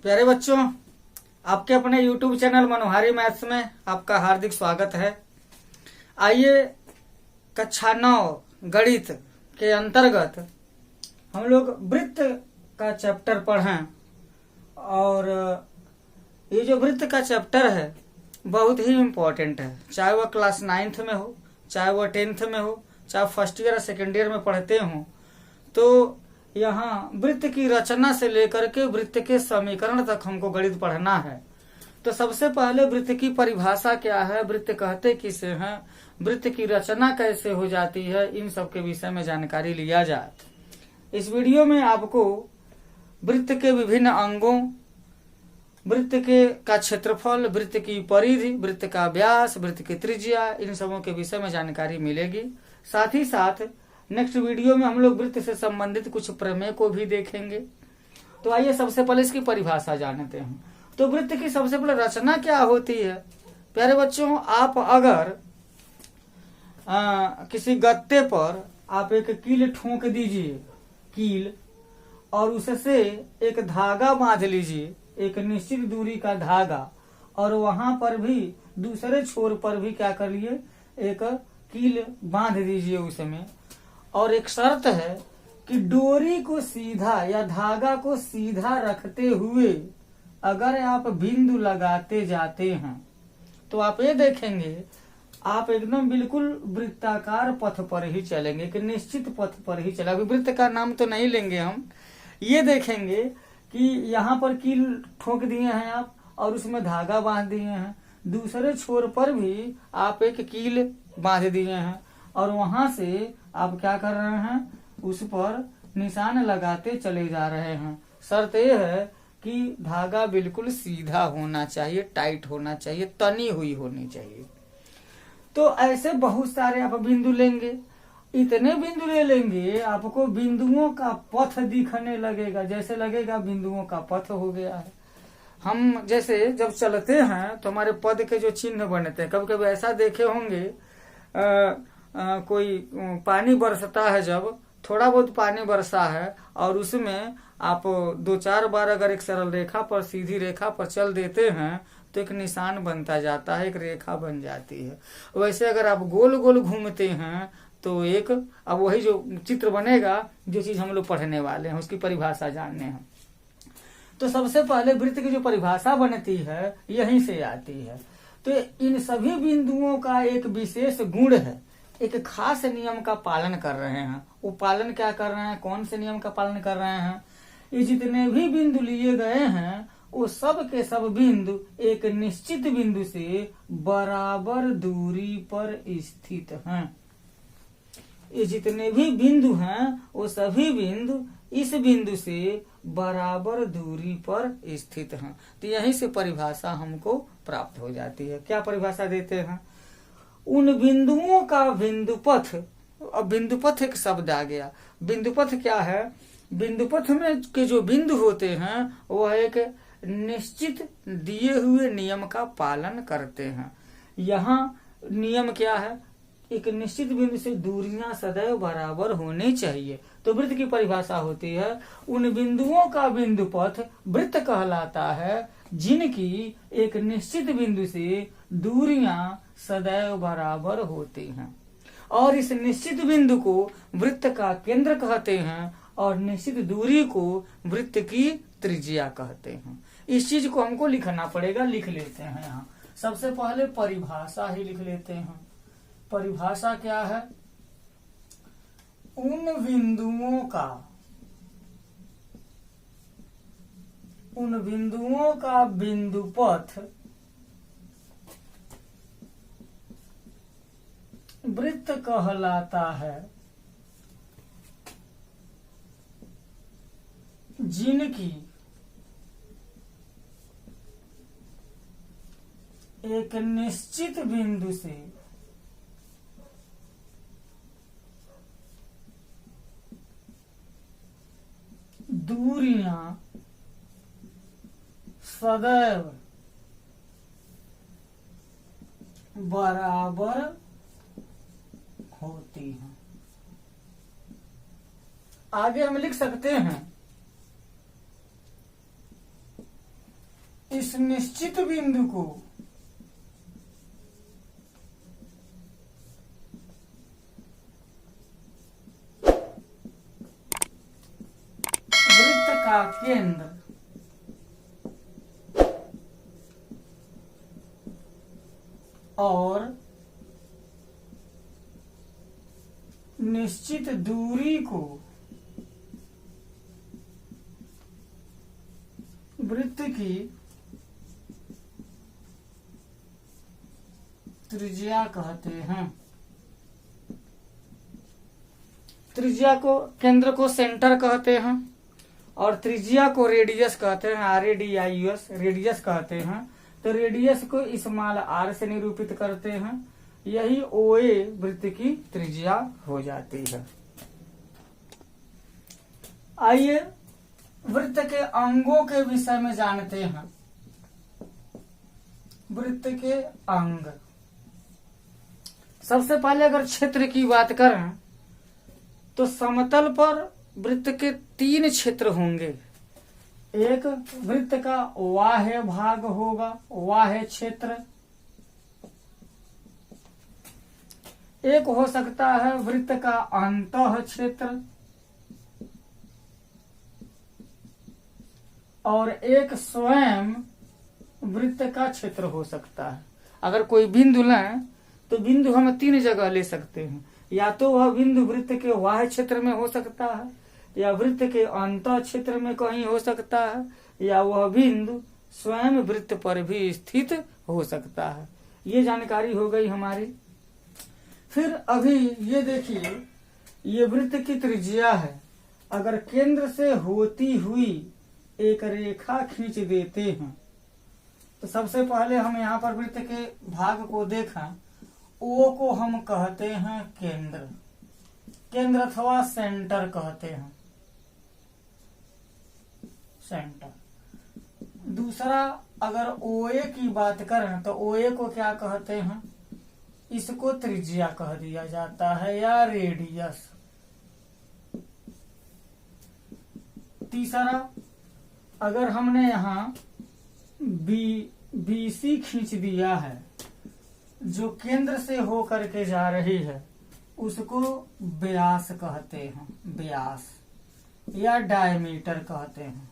प्यारे बच्चों, आपके अपने YouTube चैनल मनोहारी मैथ्स में आपका हार्दिक स्वागत है। आइए कक्षा 9 गणित के अंतर्गत हम लोग वृत्त का चैप्टर पढ़ें। और ये जो वृत्त का चैप्टर है बहुत ही इम्पोर्टेंट है, चाहे वह क्लास 9th में हो, चाहे वह 10th में हो, चाहे फर्स्ट ईयर या सेकेंड ईयर में पढ़ते हो। तो यहाँ वृत्त की रचना से लेकर के वृत्त के समीकरण तक हमको गणित पढ़ना है। तो सबसे पहले वृत्त की परिभाषा क्या है, वृत्त कहते किसे हैं, वृत्त की रचना कैसे हो जाती है, इन सब के विषय में जानकारी लिया जाए। इस वीडियो में आपको वृत्त के विभिन्न अंगों, वृत्त के का क्षेत्रफल, वृत्त की परिधि, वृत्त का व्यास, वृत्त की त्रिज्या, इन सबों के विषय में जानकारी मिलेगी। साथ ही साथ नेक्स्ट वीडियो में हम लोग वृत्त से संबंधित कुछ प्रमेय को भी देखेंगे। तो आइए सबसे पहले इसकी परिभाषा जानते हैं। तो वृत्त की सबसे पहले रचना क्या होती है। प्यारे बच्चों, आप अगर किसी गत्ते पर आप एक कील ठोक दीजिए, कील, और उससे एक धागा बांध लीजिए, एक निश्चित दूरी का धागा, और वहां पर भी दूसरे छोर पर भी क्या कर लिए, एक कील बांध दीजिए उसमें। और एक शर्त है कि डोरी को सीधा या धागा को सीधा रखते हुए अगर आप बिंदु लगाते जाते हैं तो आप ये देखेंगे आप एकदम बिल्कुल वृत्ताकार पथ पर ही चलेंगे, कि निश्चित पथ पर ही चलेंगे। वृत्त का नाम तो नहीं लेंगे हम। ये देखेंगे कि यहाँ पर कील ठोक दिए हैं आप और उसमें धागा बांध दिए हैं, दूसरे छोर पर भी आप एक कील बांध दिए हैं, और वहां से आप क्या कर रहे हैं, उस पर निशान लगाते चले जा रहे हैं। शर्त यह है कि धागा बिल्कुल सीधा होना चाहिए, टाइट होना चाहिए, तनी हुई होनी चाहिए। तो ऐसे बहुत सारे आप बिंदु लेंगे, इतने बिंदु ले लेंगे आपको बिंदुओं का पथ दिखने लगेगा, जैसे लगेगा बिंदुओं का पथ हो गया है। हम जैसे जब चलते हैं तो हमारे पद के जो चिन्ह बनते हैं, कभी कभी ऐसा देखे होंगे कोई पानी बरसता है, जब थोड़ा बहुत पानी बरसा है और उसमें आप 2-4 बार अगर एक सरल रेखा पर, सीधी रेखा पर चल देते हैं तो एक निशान बनता जाता है, एक रेखा बन जाती है। वैसे अगर आप गोल गोल घूमते हैं तो एक, अब वही जो चित्र बनेगा, जो चीज हम लोग पढ़ने वाले हैं उसकी परिभाषा जानने हैं। तो सबसे पहले वृत्त की जो परिभाषा बनती है यहीं से आती है। तो इन सभी बिंदुओं का एक विशेष गुण है, एक खास नियम का पालन कर रहे हैं। वो पालन क्या कर रहे हैं, कौन से नियम का पालन कर रहे हैं, ये जितने भी बिंदु लिए गए हैं वो सब के सब बिंदु एक निश्चित बिंदु से बराबर दूरी पर स्थित हैं। ये जितने भी बिंदु हैं वो सभी बिंदु इस बिंदु से बराबर दूरी पर स्थित हैं। तो यहीं से परिभाषा हमको प्राप्त हो जाती है। क्या परिभाषा देते हैं, उन बिंदुओं का बिंदुपथ। अब बिंदुपथ एक शब्द आ गया। बिंदुपथ क्या है, बिंदुपथ में के जो बिंदु होते हैं वह एक निश्चित दिए हुए नियम का पालन करते हैं। यहाँ नियम क्या है, एक निश्चित बिंदु से दूरियां सदैव बराबर होनी चाहिए। तो वृत्त की परिभाषा होती है, उन बिंदुओं का बिंदुपथ वृत्त कहलाता है जिनकी एक निश्चित बिंदु से दूरियां सदैव बराबर होती हैं, और इस निश्चित बिंदु को वृत्त का केंद्र कहते हैं और निश्चित दूरी को वृत्त की त्रिज्या कहते हैं। इस चीज को हमको लिखना पड़ेगा, लिख लेते हैं। यहाँ सबसे पहले परिभाषा ही लिख लेते हैं। परिभाषा क्या है, उन बिंदुओं का बिंदुपथ वृत्त कहलाता है जिनकी एक निश्चित बिंदु से दूरियां सदैव बराबर होती हैं। आगे हम लिख सकते हैं इस निश्चित बिंदु को वृत्त का केंद्र और निश्चित दूरी को वृत्त की त्रिज्या कहते हैं। त्रिज्या को, केंद्र को सेंटर कहते हैं और त्रिज्या को रेडियस कहते हैं, RADIUS रेडियस कहते हैं। तो रेडियस को स्मॉल r से निरूपित करते हैं, यही OA वृत्त की त्रिज्या हो जाती है। आइए वृत्त के अंगों के विषय में जानते हैं। वृत्त के अंग, सबसे पहले अगर क्षेत्र की बात करें तो समतल पर वृत्त के 3 क्षेत्र होंगे। एक वृत्त का बाह्य भाग होगा, बाह्य क्षेत्र। एक हो सकता है वृत्त का अंतः क्षेत्र और एक स्वयं वृत्त का क्षेत्र हो सकता है। अगर कोई बिंदु लें तो बिंदु हम 3 जगह ले सकते हैं, या तो वह बिंदु वृत्त के बाह्य क्षेत्र में हो सकता है, या वृत्त के अंतः क्षेत्र में कहीं हो सकता है, या वह बिंदु स्वयं वृत्त पर भी स्थित हो सकता है। ये जानकारी हो गई हमारी। फिर अभी ये देखिए, ये वृत्त की त्रिज्या है। अगर केंद्र से होती हुई एक रेखा खींच देते हैं तो सबसे पहले हम यहाँ पर वृत्त के भाग को देखा। ओ को हम कहते हैं केंद्र, केंद्र अथवा सेंटर कहते हैं, सेंटर। दूसरा अगर OA की बात करें तो OA को क्या कहते हैं, इसको त्रिज्या कह दिया जाता है या रेडियस। तीसरा, अगर हमने यहाँ BC खींच दिया है जो केंद्र से होकर के जा रही है, उसको व्यास कहते हैं, व्यास या डायमीटर कहते हैं।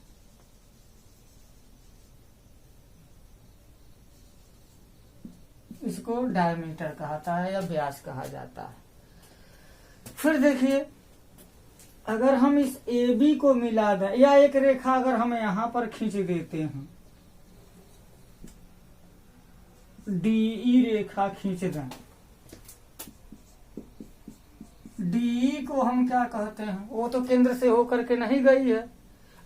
इसको डायमीटर कहता है या व्यास कहा जाता है। फिर देखिए, अगर हम इस AB को मिला दें या एक रेखा अगर हम यहां पर खींच देते हैं, DE रेखा खींच दें, DE को हम क्या कहते हैं, वो तो केंद्र से होकर के नहीं गई है,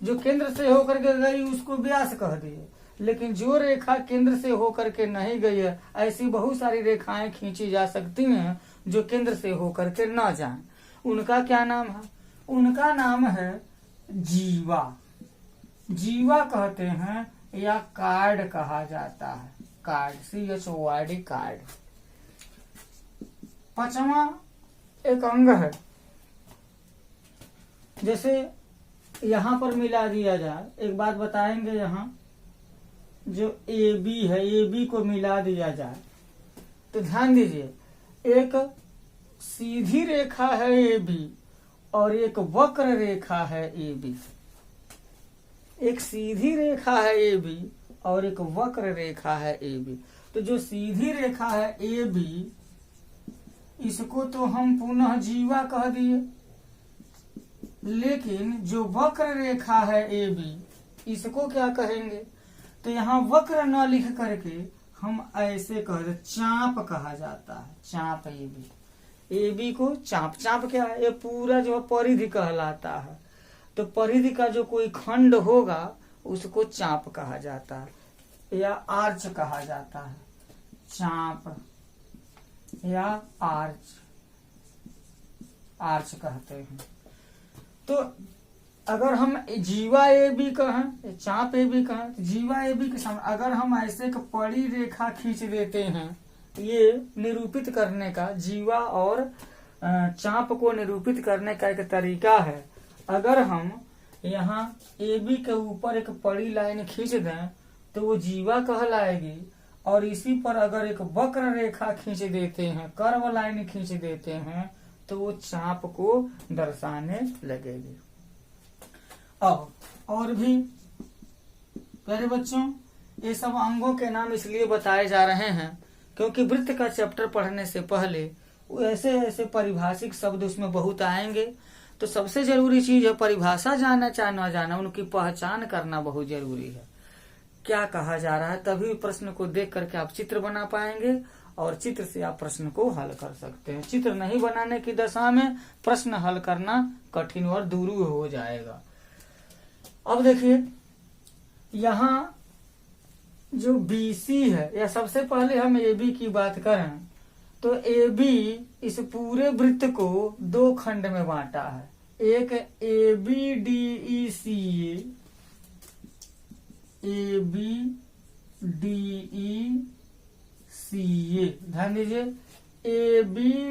जो केंद्र से होकर के गई उसको व्यास कह दिए। लेकिन जो रेखा केंद्र से होकर के नहीं गई है, ऐसी बहुत सारी रेखाएं खींची जा सकती हैं जो केंद्र से होकर के न जाएं। उनका क्या नाम है, उनका नाम है जीवा, जीवा कहते हैं या कार्ड कहा जाता है, कार्ड, CHORD कार्ड। 5वां एक अंग है, जैसे यहां पर मिला दिया जाए, एक बात बताएंगे, यहां जो AB है, AB को मिला दिया जाए तो ध्यान दीजिए, एक सीधी रेखा है AB और एक वक्र रेखा है AB। एक सीधी रेखा है AB और एक वक्र रेखा है AB। तो जो सीधी रेखा है AB, इसको तो हम पुनः जीवा कह दिए, लेकिन जो वक्र रेखा है AB, इसको क्या कहेंगे, तो यहाँ वक्र न लिख करके हम ऐसे कह दे, चाप कहा जाता है, चाप AB को चाप, चाप क्या है, ये पूरा जो परिधि कहलाता है। तो परिधि का जो कोई खंड होगा उसको चाप कहा जाता है या आर्च कहा जाता है, चाप या आर्च, आर्च कहते हैं। तो अगर हम जीवा AB कहें, चाप AB कहें, जीवा AB के सामने अगर हम ऐसे एक पड़ी रेखा खींच देते हैं, ये निरूपित करने का, जीवा और चाप को निरूपित करने का एक तरीका है। अगर हम यहाँ AB के ऊपर एक पड़ी लाइन खींच दें तो वो जीवा कहलाएगी। और इसी पर अगर एक वक्र रेखा खींच देते हैं, कर्व लाइन खींच देते हैं, तो वो चाप को दर्शाने लगेगी। अब और भी प्यारे बच्चों, ये सब अंगों के नाम इसलिए बताए जा रहे हैं क्योंकि वृत्त का चैप्टर पढ़ने से पहले वो ऐसे ऐसे पारिभाषिक शब्द उसमें बहुत आएंगे। तो सबसे जरूरी चीज है परिभाषा जानना चाहे न जाना, उनकी पहचान करना बहुत जरूरी है, क्या कहा जा रहा है। तभी प्रश्न को देख करके आप चित्र बना पाएंगे और चित्र से आप प्रश्न को हल कर सकते हैं। चित्र नहीं बनाने की दशा में प्रश्न हल करना कठिन और दूर हो जाएगा। अब देखिए यहाँ जो BC है, या सबसे पहले हम AB की बात करें तो AB इस पूरे वृत्त को 2 खंड में बांटा है। एक ABDECA, ABDECA, ध्यान दीजिए ABDECA,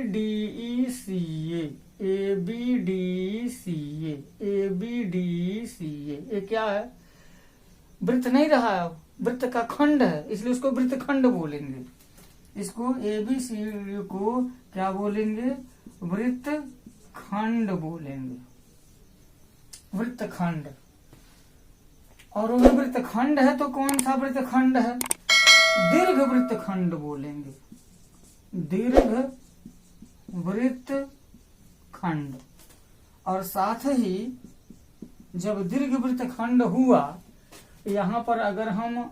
ये क्या है? वृत्त नहीं रहा है, वृत्त का खंड है, इसलिए उसको वृत्त खंड बोलेंगे। इसको ABCD को क्या बोलेंगे? वृत्त खंड बोलेंगे, वृत्त खंड। और वो वृत्त खंड है तो कौन सा वृत्त खंड है? दीर्घ वृत्त खंड बोलेंगे, दीर्घ वृत्त खंड। और साथ ही जब दीर्घ वृत्त खंड हुआ, यहाँ पर अगर हम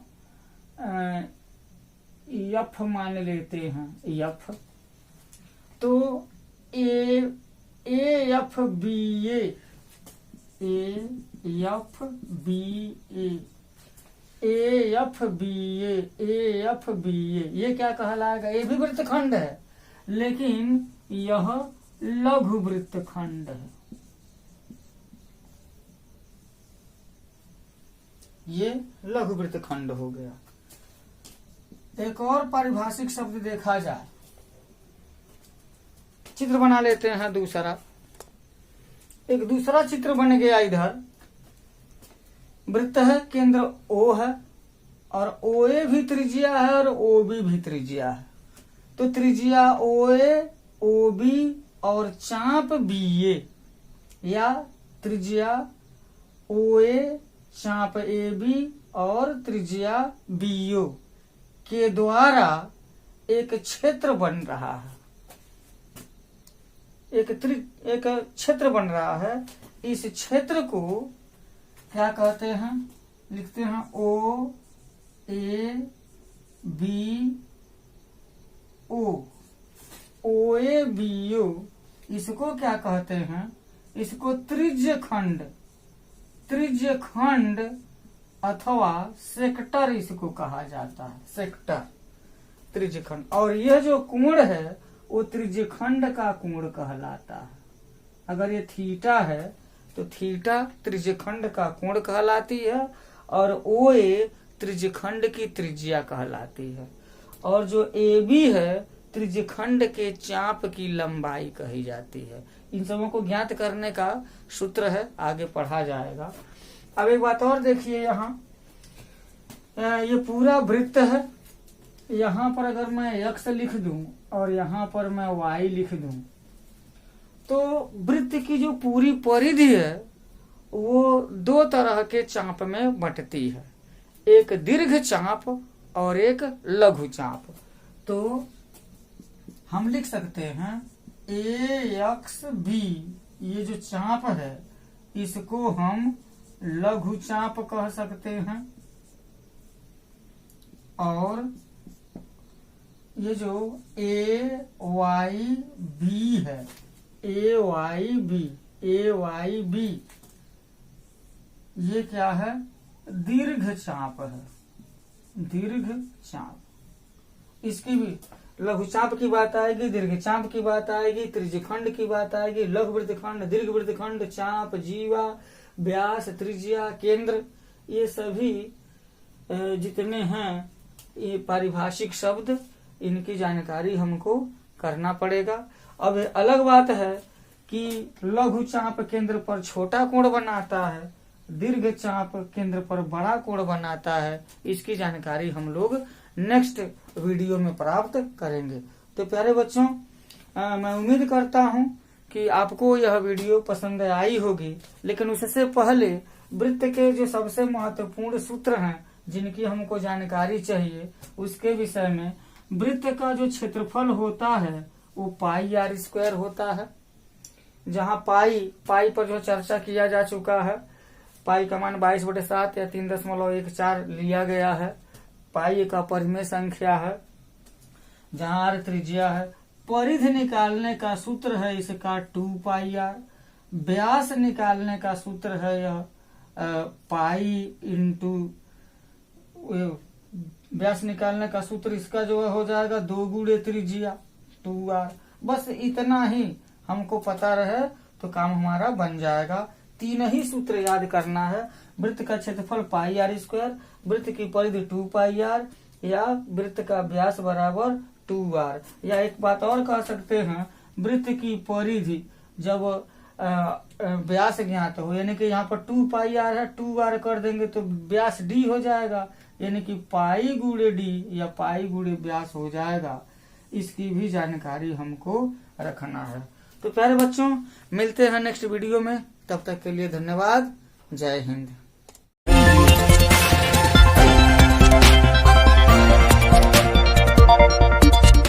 यफ मान लेते हैं, यफ, तो AFBA, ये क्या कहलाएगा? ये भी वृत्त खंड है, लेकिन यह लघु वृत्त खंड है। ये लघु वृत्त खंड हो गया। एक और पारिभाषिक शब्द देखा जाए, चित्र बना लेते हैं दूसरा। एक दूसरा चित्र बन गया। इधर वृत्त है, केंद्र O है और OA भी त्रिज्या है और OB भी त्रिज्या है। तो त्रिज्या OA, OB और चाप BA, या त्रिज्या OA, चाप AB और त्रिज्या BO के द्वारा एक क्षेत्र बन रहा है, एक क्षेत्र बन रहा है। इस क्षेत्र को क्या कहते हैं? लिखते हैं OABO। इसको क्या कहते हैं? इसको त्रिज्य खंड, त्रिज्य खंड अथवा सेक्टर इसको कहा जाता है, सेक्टर, त्रिज्य खंड। और यह जो कोण है वो त्रिज्य खंड का कोण कहलाता है। अगर ये थीटा है तो थीटा त्रिज्य खंड का कोण कहलाती है और OA त्रिज्य खंड की त्रिज्या कहलाती है। और जो AB है त्रिज्य खंड के चाप की लंबाई कही जाती है। इन सबों को ज्ञात करने का सूत्र है, आगे पढ़ा जाएगा। अब एक बात और देखिए, यहाँ ये पूरा वृत्त है। यहाँ पर अगर मैं X लिख दूं और यहाँ पर मैं Y लिख दूं, तो वृत्त की जो पूरी परिधि है वो 2 तरह के चाप में बंटती है, एक दीर्घ चाप और एक लघु चाप। तो हम लिख सकते हैं AXB, ये जो चाप है इसको हम लघु चाप कह सकते हैं। और ये जो AYB है, AYB ये क्या है? दीर्घ चाप है, दीर्घ चाप। इसकी भी लघु चाप की बात आएगी, दीर्घ चाप की बात आएगी, त्रिज्य खंड की बात आएगी, लघु वृत्त खंड, दीर्घ वृत्त खंड, चाप, जीवा, व्यास, त्रिज्या, केंद्र, ये सभी जितने हैं ये पारिभाषिक शब्द, इनकी जानकारी हमको करना पड़ेगा। अब अलग बात है कि लघु चाप केंद्र पर छोटा कोण बनाता है, दीर्घ चाप केंद्र पर बड़ा कोण बनाता है, इसकी जानकारी हम लोग नेक्स्ट वीडियो में प्राप्त करेंगे। तो प्यारे बच्चों, मैं उम्मीद करता हूं कि आपको यह वीडियो पसंद आई होगी, लेकिन उससे पहले वृत्त के जो सबसे महत्वपूर्ण सूत्र हैं जिनकी हमको जानकारी चाहिए उसके विषय में, वृत्त का जो क्षेत्रफल होता है वो पाई आर स्क्वायर होता है, जहां पाई पर जो चर्चा किया जा चुका है, पाई का मान 22/7 या 3.14 लिया गया है। पाई का परिमेय संख्या है, जहां आर त्रिज्या है। परिधि निकालने का सूत्र है इसका 2πr। व्यास निकालने का सूत्र है यह पाई इंटू, व्यास निकालने का सूत्र इसका जो हो जाएगा 2 गुणे त्रिज्या 2r। बस इतना ही हमको पता रहे तो काम हमारा बन जाएगा। 3 ही सूत्र याद करना है। वृत्त का क्षेत्रफल पाई आर स्क्वायर, वृत्त की परिधि 2πr, या वृत्त का व्यास बराबर 2r। या एक बात और कह सकते हैं, वृत्त की परिधि जब व्यास ज्ञात हो, यानी कि यहाँ पर 2πr है, 2r कर देंगे तो व्यास d हो जाएगा, यानी कि पाई गुणे d या पाई गुणे व्यास हो जाएगा। इसकी भी जानकारी हमको रखना है। तो प्यारे बच्चों, मिलते हैं नेक्स्ट वीडियो में, तब तक के लिए धन्यवाद। जय हिंद।